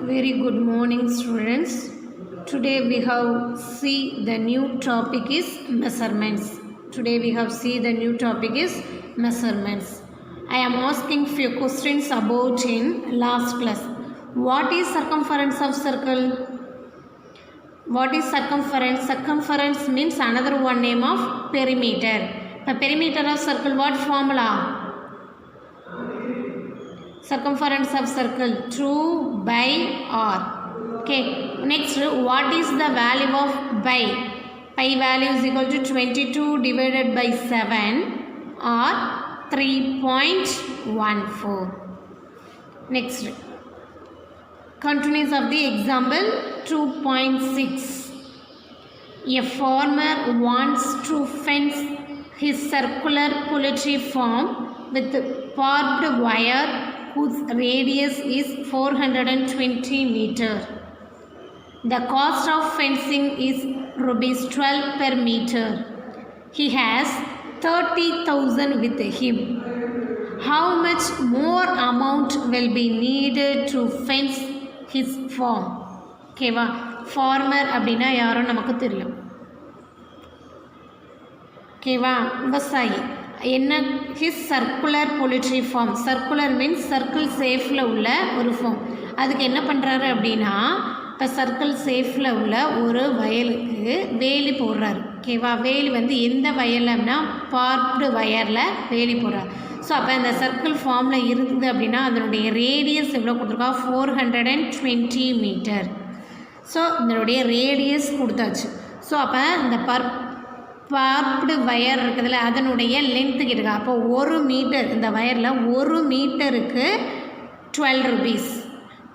Very good morning, students. Today we have see the new topic is measurements. Today we have see the new topic is measurements. I am asking few questions about in last class. What is circumference of circle? What is circumference? Circumference means another one name of perimeter. The perimeter of circle, what formula? Circumference of circle 2 by r. Okay, next, what is the value of pi? Pi value is equal to 22 divided by 7 or 3.14. Next, continuous of the example 2.6. A farmer wants to fence his circular poultry farm with barbed wire whose radius is 420 meter. The cost of fencing is rupees 12 per meter. He has 30,000 with him. How much more amount will be needed to fence his farm? ஓகேவா, farmer அப்படின்னா யாரும் நமக்கு தெரியும். ஓகேவா, விவசாயி. என்ன, his circular poultry farm. Circular means circle சேஃபில் உள்ள ஒரு ஃபார்ம். அதுக்கு என்ன பண்ணுறாரு அப்படின்னா, இப்போ சர்க்கிள் சேஃபில் உள்ள ஒரு வயலுக்கு வேலி போடுறாரு. ஓகேவா, வேலி வந்து எந்த வயல்னா பார்ப்டு வயரில் வேலி போடுறாரு. ஸோ அப்போ இந்த சர்க்கிள் ஃபார்மில் இருக்குது அப்படின்னா அதனுடைய ரேடியஸ் எவ்வளோ கொடுத்துருக்கா, 420 மீட்டர். ஸோ இதனுடைய ரேடியஸ் கொடுத்தாச்சு. ஸோ அப்போ இந்த பார்ப்டு வயர் இருக்குதுல்ல, அதனுடைய லென்த்து கேட்டுக்கா. அப்போ 1 மீட்டர், இந்த வயரில் 1 மீட்டருக்கு 12 rupees.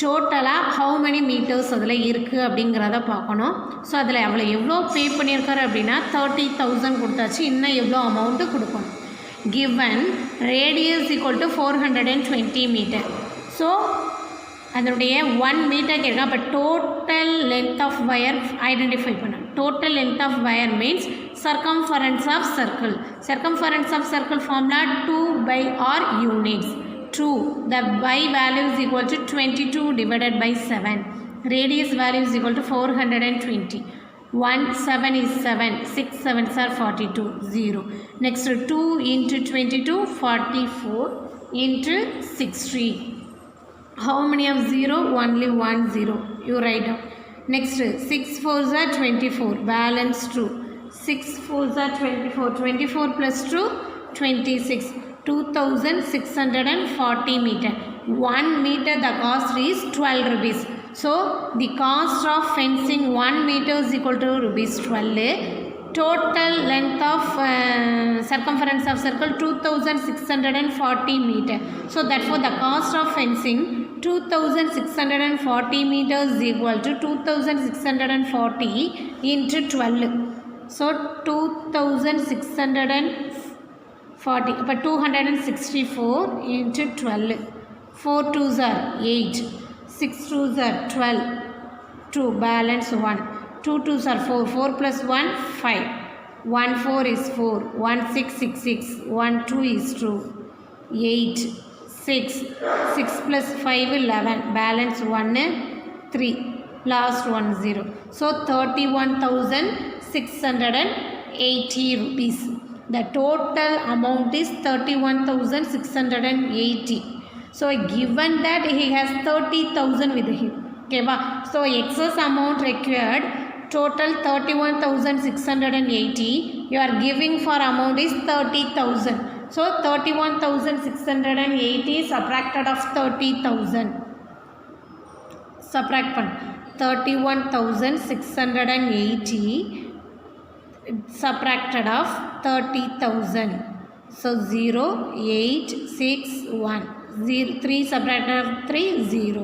டோட்டலாக ஹவு மெனி மீட்டர்ஸ் அதில் இருக்குது அப்படிங்கிறத பார்க்கணும். ஸோ அதில் அவ்வளோ எவ்வளோ பே பண்ணியிருக்காரு அப்படின்னா 30,000 கொடுத்தாச்சு. இன்னும் எவ்வளோ அமௌண்ட்டு கொடுக்கணும். given radius equal to 420 metre. So அதனுடைய 1 மீட்டர் கேட்க. அப்போ total length of wire identify பண்ண. Total length of wire means circumference of circle. Circumference of circle formula 2 by r units. 2, the y value is equal to 22 divided by 7. Radius value is equal to 420. 1 7 is 7, 6 7s are 42, 0. Next, 2 into 22, 44 into 60. How many of 0? Only 1 0. You write down. Next, 6 4s are 24, balance 2. 6 4s are 24, 24 plus 2, 26. 2640 meter. 1 meter the cost is 12 rupees. So the cost of fencing 1 meter is equal to rupees 12. Total length of circumference of circle 2640 meter. So therefore the cost of fencing 2640 meters is equal to 2640 into 12. So 2640, but 264 into 12. 4 2s are 8, 6 2s are 12, 2 balance 1, 2 2s are 4, 4 plus 1 5, 1 4 is 4, 1 6 6 6, 1 2 is 2, 8 6, 6 plus 5 11, balance 1 3, last 1 0. So 31,680 rupees. The total amount is 31,680. So given that he has 30,000 with him. Okay, so excess amount required total 31,680. You are giving for amount is 30,000. So 31,680 subtracted of 30,000. Subtract 31,680 subtracted of 30,000. So 0 8 6 1, 0 3 subtracted of 3 0.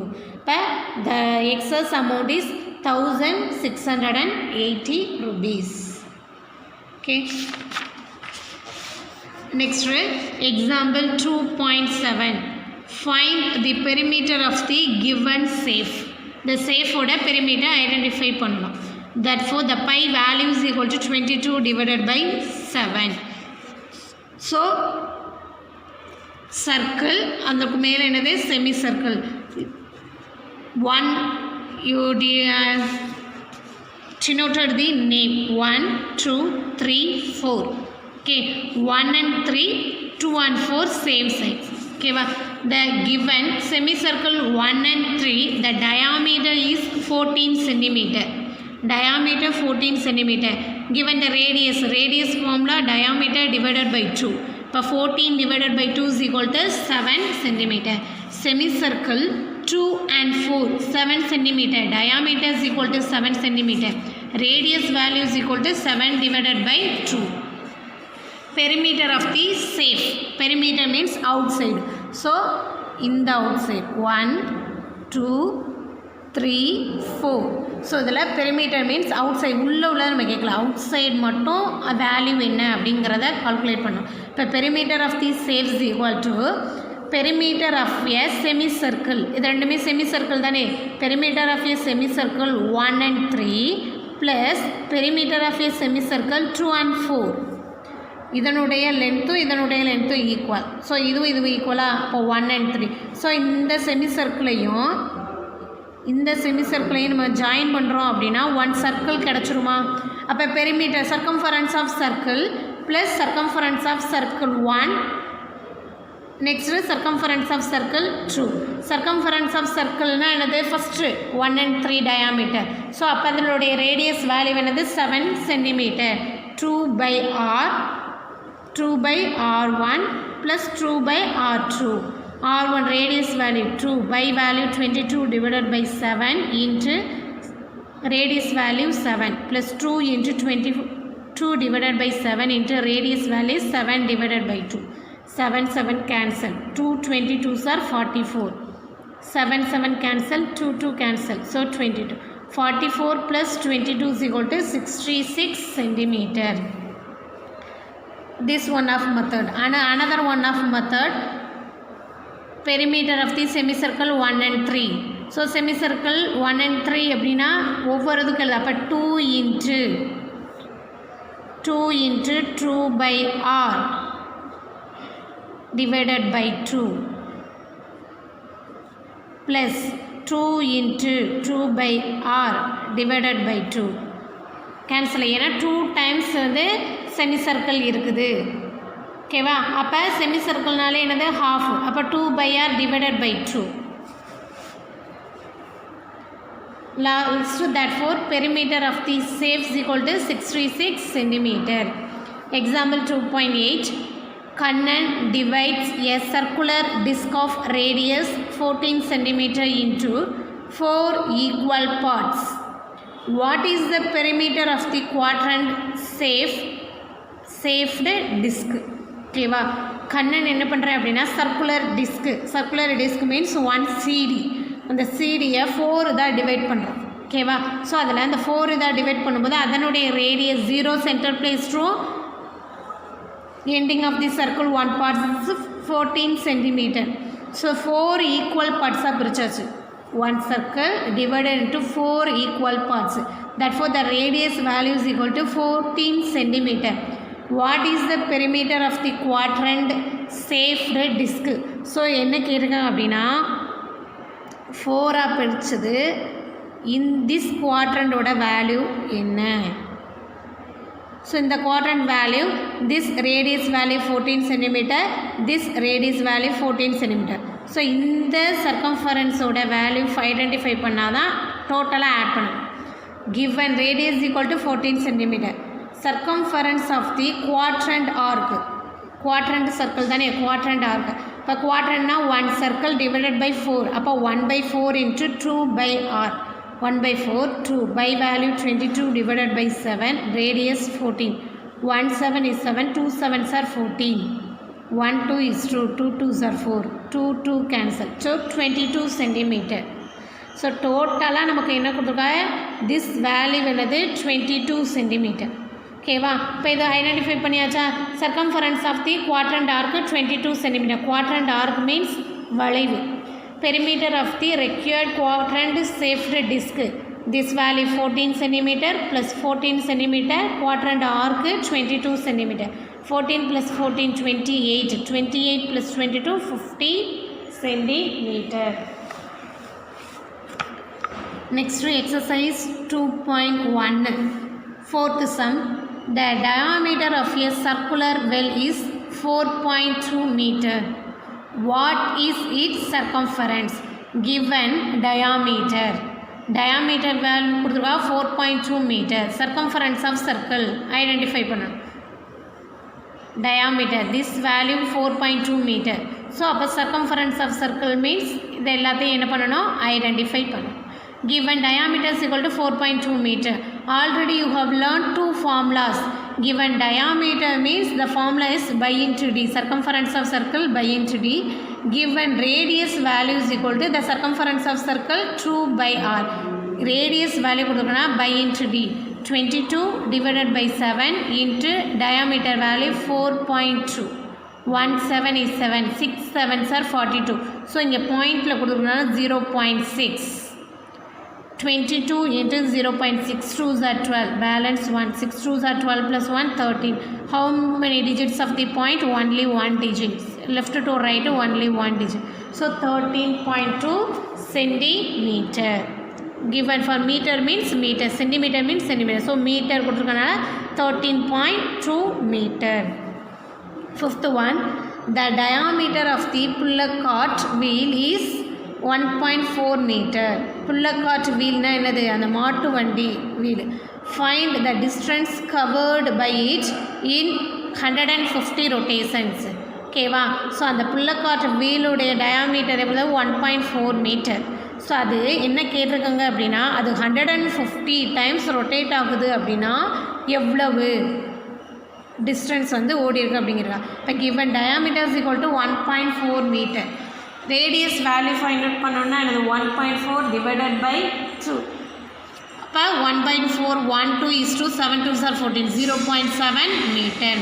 But the excess amount is 1,680 rupees. Okay. Next, example 2.7. Find the perimeter of the given safe. The safe oda perimeter identify பண்ணலாம். Therefore the pi value is equal to 22 divided by 7. So circle, andukku mele enadhu semi circle. 1 you denoted the name 1 2 3 4. Okay, 1 and 3, 2 and 4 same size. Okay, the given semicircle 1 and 3, the diameter is 14 centimeter. Diameter 14 centimeter. Given the radius formula diameter divided by 2. இப்போ 14 divided by 2 is equal to 7 centimeter. Semicircle 2 and 4 7 centimeter. Diameter is equal to 7 centimeter. Radius value is equal to 7 divided by 2. Perimeter of the safe. Perimeter means outside. So in the outside 1 2 3 4. So இதில் perimeter means out side உள்ள நம்ம கேட்கலாம். Out side மட்டும் value என்ன அப்படிங்கிறத calculate பண்ணோம். இப்போ perimeter of the shape is equal to perimeter of a semi circle. இது ரெண்டுமே செமி சர்க்கிள் தானே. Perimeter of a semi circle 1 and 3 plus perimeter of a semi circle 2 and 4. இதனுடைய லென்த்தும் equal. So இதுவும் ஈக்குவலாக. அப்போ 1 and 3. ஸோ இந்த semi சர்க்கிளையும் நம்ம ஜாயின் பண்ணுறோம் அப்படின்னா 1 சர்க்கிள் கிடச்சிருமா? அப்போ perimeter circumference of circle plus circumference of circle 1 next circumference of circle 2. Circumference of சர்க்கிள்னால் என்னது? First 1 and 3 diameter. ஸோ அப்போ அதனுடைய ரேடியஸ் வேல்யூ என்னது? 7 centimetre. 2 by R1 plus 2 by R2. R1 radius value 2 by value 22 divided by 7 into radius value 7 plus 2 into 22 divided by 7 into radius value 7 divided by 2. 7 cancel. 2 22s are 44. 7 cancel. 2 cancel. So 22. 44 plus 22 is equal to 66 centimeter. This one of method. Another one of method. Perimeter of the semicircle 1 and 3. So semicircle 1 and 3 அப்படின்னா ஒவ்வொரு இதுக்கு எழுத. அப்போ 2 into 2 by R divided by 2 plus 2 into 2 by R divided by 2. Cancel. ஏன்னா 2 times வந்து செமிசர்க்கிள் இருக்குது. ஓகேவா? அப்போ செமி சர்க்கிள்னாலே என்னது? ஹாஃப். அப்போ 2 by R divided by 2. Therefore perimeter of the safe is equal to 66 centimeter. Example 2.8. Kannan divides a circular disc of radius 14 centimeter into 4 equal parts. What is the perimeter of the quadrant saved disc? ஓகேவா? கண்ணன் என்ன பண்ணுறேன் அப்படின்னா circular disk means 1 CD. அந்த சிடியை 4 இதாக divide பண்ணுறோம். ஓகேவா? So அதில் அந்த 4 இதாக டிவைட் பண்ணும்போது அதனுடைய radius 0 centre place to ending of the circle 1 parts 14 centimetre. So 4 equal பார்ட்ஸாக பிரிச்சாச்சு. 1 circle divided into 4 equal parts. Therefore the radius value is equal to 14 centimeter. What is the perimeter of the quadrant saved disc? So என்ன கேட்குறாங்க அப்படின்னா 4 பிரிச்சது in this quadrant ஓட value என்ன? So in the quadrant value, this radius value 14 centimeter, this radius value 14 centimeter. So இந்த circumference ஓட value identify பண்ணாதான் டோட்டலாக add பண்ணணும். Given radius is equal to 14 centimeter. Circumference of the quadrant arc. Quadrant circle தானே quadrant arc. இப்போ quadrantனா 1 circle divided by 4. அப்போ 1 by 4 into 2 by r. 1 by 4, 2 by value 22 divided by 7, radius 14. 1 7 is 7, 2 7s are 14. 1 2 is 2, 2 2s are 4. 2 cancel. So 22 centimeter. So டோட்டலாக நமக்கு என்ன கொடுத்துருக்காங்க? This value என்னது? 22 centimetre. ஓகேவா? இப்போ இதை ஐடென்டிஃபை பண்ணியாச்சா? Circumference of the quadrant arc 22 centimetre. Quadrant arc means வளைவு. Perimeter of the required quadrant shaped disc. This value 14 centimetre plus 14 centimetre. Quadrant arc 22 centimetre. 14 + 14 28. 28 + 22 50 centimetre. Next exercise 2.1. Fourth sum. The diameter of a circular well is 4.2 meter. What is its circumference? Given diameter. Diameter value கொடுத்துருக்கா 4.2 meter. Circumference of circle identify பண்ணணும். Diameter, this value 4.2 meter. So அப்போ circumference of circle means இது எல்லாத்தையும் என்ன பண்ணணும், identify பண்ணணும். Given diameter is equal to 4.2 meter. Already you have learned two formulas. Given diameter means the formula is pi into d. Circumference of circle pi into d. Given radius value is equal to the circumference of circle 2 by r. Radius value கொடுத்துருக்கோன்னா pi into d. 22 divided by 7 into diameter value 4.2. 1 7 is 7. 6 7s are 42. So இங்கே பாயிண்டில் கொடுத்துருக்கோன்னா 0.6. 22 into 0.6 2s are 12. Balance 1. 6 2s are 12 plus 1 13. How many digits of the point? Only one digit. Left to right only one digit. So 13.2 centimeter. Given for meter means meter. Centimeter means centimeter. So meter கொடுத்துருக்கனால 13.2 meter. Fifth one. The diameter of the puller cart wheel is 1.4 meter. Puller cart wheel na என்னது, அந்த மாட்டு வண்டி wheel. Find the distance covered by it in 150 rotations. ஓகேவா? So அந்த puller cart wheel உடைய diameter எவ்வளவு 1.4 meter. So அது என்ன கேட்டிருக்காங்க அப்படின்னா, அது 150 times ரொட்டேட் ஆகுது அப்படின்னா எவ்வளவு டிஸ்டன்ஸ் வந்து ஓடி இருக்கு அப்படிங்கிறதா. இப்போ given diameter is equal to 1.4 meter. Radius value find out பண்ணோம்னா அது 1.4 divided by 2. அப்போ 1/4 1 2 is 2 7 2s are 14 0.7 meter.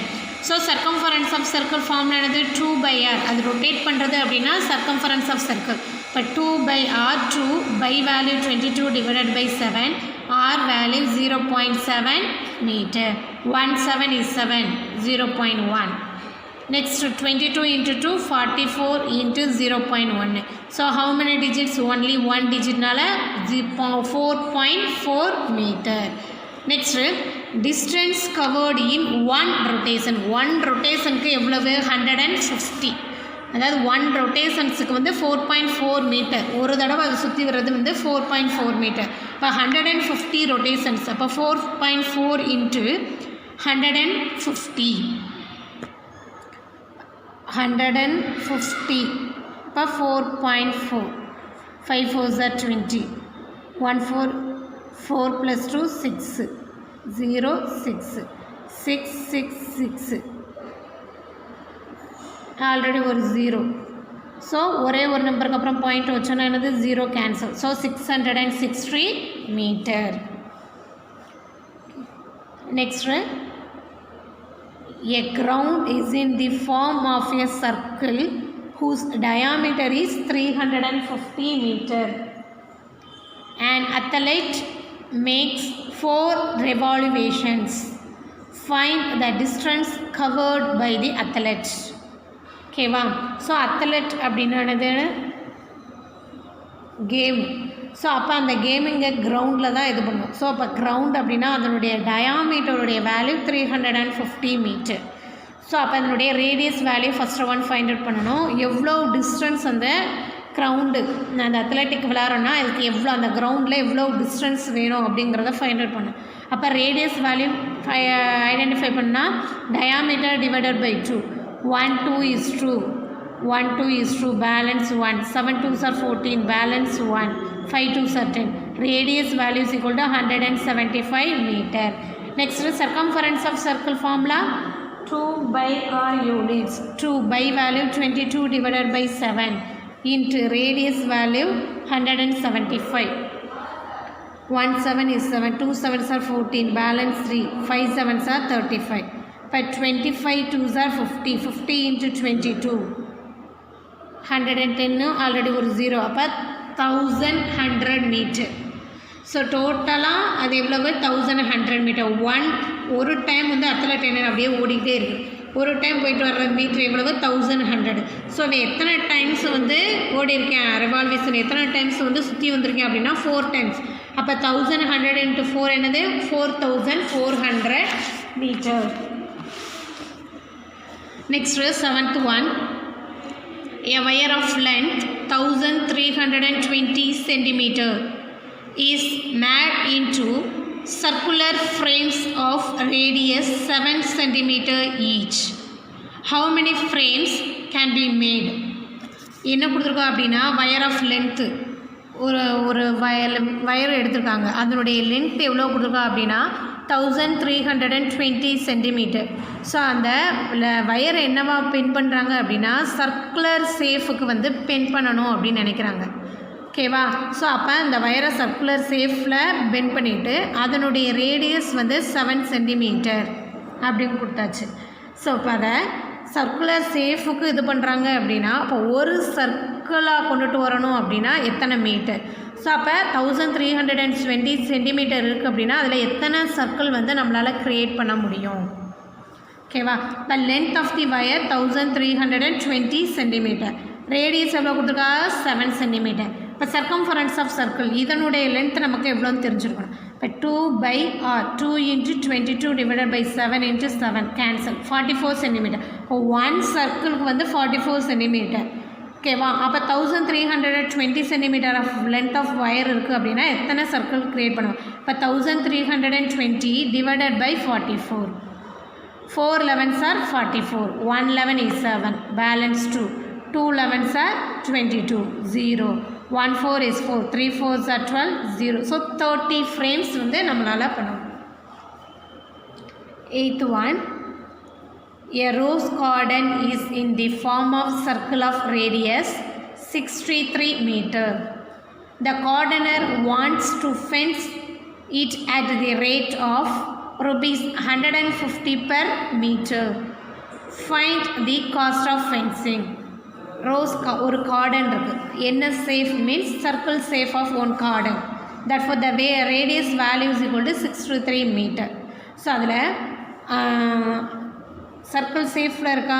So circumference of circle formula என்னது 2 by r. அது ரொட்டேட் பண்ணுறது அப்படின்னா circumference of circle. இப்போ 2 by r 2 by value 22 divided by 7 r value 0.7 meter. 1 7 is 7 0.1. Next 22 into 2 44 into 0.1. So how many digits? Only one digit nala 4.4 meter. Next distance covered in one rotation. One rotation க்கு எவ்வளவு 150. அதாவது one ரொட்டேஷன்ஸுக்கு வந்து 4.4 metre. ஒரு தடவை அது சுற்றி வர்றது வந்து 4.4 மீட்டர். இப்போ 150 ரொட்டேஷன்ஸ். அப்போ 4.4 into 150. 150 இப்போ 4.4. 5 4s are 20. 1 4 4 plus 2 6 0 6 6 6 6. ஆல்ரெடி ஒரு 0. ஸோ ஒரே ஒரு நம்பருக்கு அப்புறம் பாயிண்ட் வச்சோன்னா என்னது 0 cancel. So 660 metre. Next a ground is in the form of a circle whose diameter is 350 meter. An athlete makes 4 revolutions. Find the distance covered by the athlete. ஓகேவா? So athlete அப்படின்னானது game. So அப்போ அந்த கேமிங்கை கிரவுண்டில் தான் இது பண்ணுவோம். So அப்போ ground அப்படின்னா அதனுடைய டயாமீட்டருடைய வேல்யூ 350 மீட்டர். ஸோ அப்போ அதனுடைய radius value first one find out பண்ணணும். எவ்வளோ டிஸ்டன்ஸ் அந்த கிரவுண்டு அந்த அத்லெட்டிக் விளையாடுறோன்னா அதுக்கு எவ்வளோ அந்த கிரவுண்டில் எவ்வளோ டிஸ்டன்ஸ் வேணும் அப்படிங்கிறத ஃபைண்ட் அவுட் பண்ணணும். அப்போ ரேடியஸ் வேல்யூ ஐடென்டிஃபை பண்ணால் diameter divided by 2. 1 2 is 2. 1 2 is 2. Balance 1. 7 2s are 14. Balance 1. 5 2s are 10. Radius value is equal to 175 meter. Next circumference of circle formula 2 by r units. 2 by value 22 divided by 7 into radius value 175. 1 7 is 7. 2 7s are 14. Balance 3. 5 7s are 35. But 25 2s are 50. 50 into 22. 110 already ஒரு 0. அப்போ 1100 metre. So டோட்டலாக அது எவ்வளவு 1100 metre. ஒரு time வந்து athlete என்ன அப்படியே ஓடிக்கிட்டே இருக்குது. ஒரு டைம் போயிட்டு வர்ற மீட்ரு எவ்வளவு 1100. ஸோ அவன் எத்தனை டைம்ஸ் வந்து ஓடி இருக்கேன் ரெவால்வேஷன் எத்தனை டைம்ஸ் வந்து சுற்றி வந்திருக்கேன் அப்படின்னா 4 times. அப்போ 1100 into 4 என்னது 4400 metre. Next 7th one. A wire of length 1320 centimeter is made into circular frames of radius 7 centimeter each. How many frames can be made? என்ன கொடுத்துருக்கோம் அப்படின்னா வயர் ஆஃப் லென்த்து ஒரு வயர் எடுத்திருக்காங்க. அதனுடைய லென்த் எவ்வளோ கொடுத்துருக்கோம் அப்படின்னா 1320 சென்டிமீட்டர். ஸோ அந்த வயரை என்னவா பென் பண்ணுறாங்க அப்படின்னா சர்க்குலர் சேஃபுக்கு வந்து பென் பண்ணணும் அப்படின்னு நினைக்கிறாங்க. ஓகேவா? ஸோ அப்போ அந்த வயரை சர்க்குலர் சேஃபில் பென் பண்ணிவிட்டு அதனுடைய ரேடியஸ் வந்து 7 சென்டிமீட்டர் அப்படின்னு கொடுத்தாச்சு. ஸோ இப்போ அதை சர்க்குலர் சேஃபுக்கு இது பண்ணுறாங்க அப்படின்னா அப்போ ஒரு சர்க்கிளாக கொண்டுட்டு வரணும் அப்படின்னா எத்தனை மீட்டர்? ஸோ அப்போ 1320 சென்டிமீட்டர் இருக்குது அப்படின்னா அதில் எத்தனை சர்க்கிள் வந்து நம்மளால் க்ரியேட் பண்ண முடியும்? ஓகேவா? இப்போ length of the wire 1320 centimetre, radius எவ்வளோ கொடுத்துருக்கா 7 சென்டிமீட்டர். இப்போ சர்க்கம்ஃபரன்ஸ் ஆஃப் சர்க்கிள் இதனுடைய லென்த் நமக்கு எவ்வளோன்னு தெரிஞ்சுருக்கணும். இப்போ 2/r 2 × 22 divided by 7 × 7 cancel 44 centimetre. இப்போ ஒன் சர்க்கிளுக்கு வந்து 44 சென்டிமீட்டர். ஓகேவா? அப்போ 1320 centimetre of length of wire இருக்குது அப்படின்னா எத்தனை சர்க்கிள் க்ரியேட் பண்ணுவோம்? இப்போ 1320 divided by 44. 4 11s are 44. 1 11 is 7. Balance 2. 2 11s are 22. 0. 1 4 is 4. 3 4s are 12. 0. So 30 frames வந்து நம்மளால் பண்ணணும். 8th one. A rose garden is in the form of circle of radius 63 meter. The gardener wants to fence it at the rate of rupees 150 per meter. Find the cost of fencing. Rose ஒரு garden இருக்குது. என்ன shape means circle shape of one garden. That for the radius value is equal to 63 metre. So அதில் circle சேஃபில் இருக்கா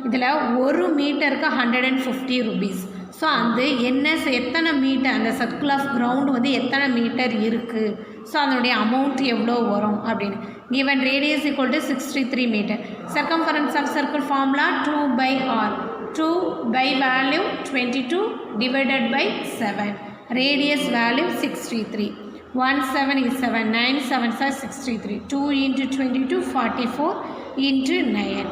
இதில் ஒரு மீட்டருக்கு 150 rupees. So அந்த எத்தனை மீட்டர் அந்த சர்க்கிள் ஆஃப் கிரவுண்ட் வந்து எத்தனை மீட்டர் இருக்குது, ஸோ அதனுடைய அமௌண்ட் எவ்வளோ வரும் அப்படின்னு. given radius equal to 63 meter. Circumference of circle formula 2/r. 2 by value 22 divided by 7. Radius value 63. 1 7 is 7. 9 7s are 63. 2 into 22 44 into 9.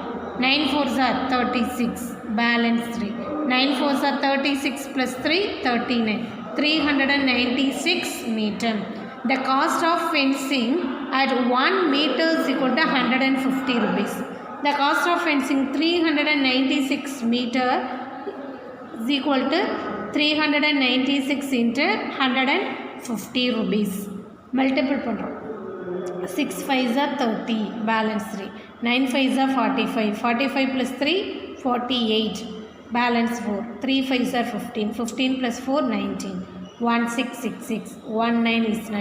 9 4s are 36. Balance 3. 9 4s are 36 plus 3 39. 396 meter. The cost of fencing at 1 meter is equal to 150 rupees. The cost of fencing 396 meter is equal to 396 into 150 rupees. Multiple பண்ணுறோம். 6 5s are 30. Balance 3. 9 5s are 45. 45 plus 3 48. Balance 4. 3 5s are 15. 15 plus 4 19. 1 6 6 6. 1 9 is 9.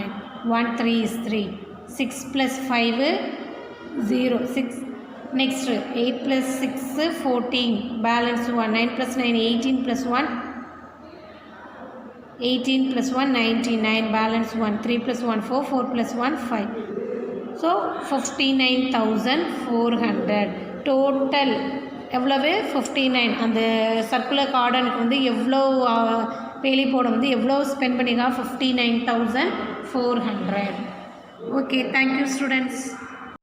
1 3 is 3. 6 plus 5 0. 6. Next 8 plus 6 14. Balance 1. 9 plus 9 18 plus 1 18 plus 1 99. Balance 1. 3 plus 1 4. 4 plus 1 5. So 59,400. Total எவ்வளவு 59. அந்த circular கார்டனுக்கு வந்து எவ்வளோ வேலி போட வந்து எவ்வளோ spend பண்ணிக்கா 59,400. Okay, thank you students.